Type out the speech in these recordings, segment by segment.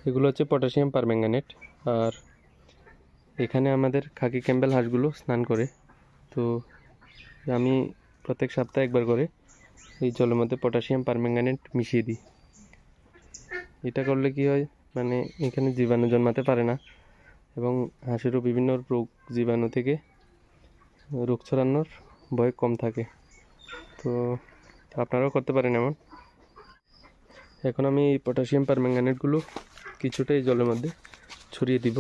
এগুলো হচ্ছে potassium permanganate. আর এখানে আমাদের খাকি ক্যাম্বেল হাঁসগুলো স্নান করে। তো আমি প্রত্যেক সপ্তাহে একবার করে এই জলের মধ্যে পটাশিয়াম পারম্যাঙ্গানেট মিশিয়ে দিই। এটা করলে কি হয়, মানে এখানে জীবাণু জন্মাতে পারে না এবং হাঁসেরও বিভিন্ন রোগ জীবাণু থেকে রোগ ছড়ানোর ভয় কম থাকে। তো আপনারাও করতে পারেন এমন। এখন আমি এই পটাশিয়াম পারম্যাঙ্গানেটগুলো কিছুটা এই জলের মধ্যে ছড়িয়ে দিব।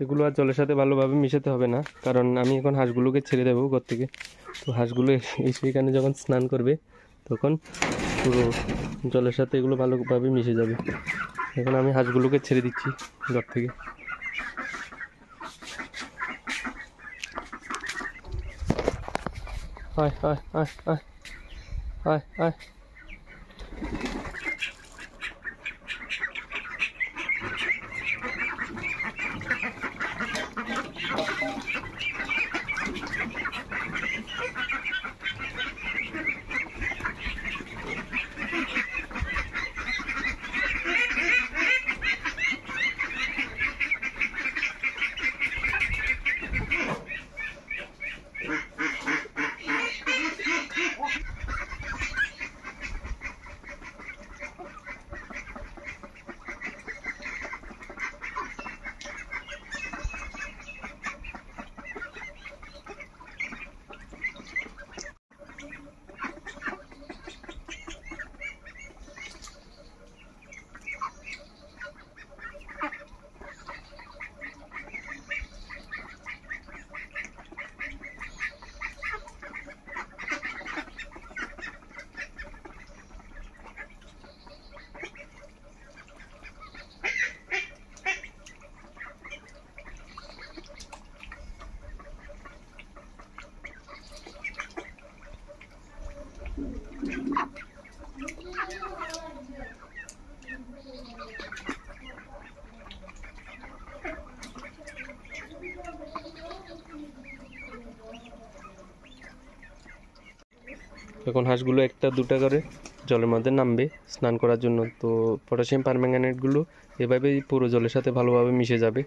এগুলো আর জলের সাথে ভালোভাবে মিশাতে হবে না, কারণ আমি এখন হাঁসগুলোকে ছেড়ে দেবো ঘর থেকে। তো হাঁসগুলো এসে এখানে যখন স্নান করবে তখন পুরো জলের সাথে এগুলো ভালোভাবে মিশে যাবে। এখন আমি হাঁসগুলোকে ছেড়ে দিচ্ছি ঘর থেকে। আয় আয় আয় আয় আয় আয়। এখন হাঁসগুলো একটা দুটা করে জলের মধ্যে নামবে স্নান করার জন্য। তো পটাশিয়াম পারম্যাঙ্গানেটগুলো এভাবেই পুরো জলের সাথে ভালোভাবে মিশে যাবে।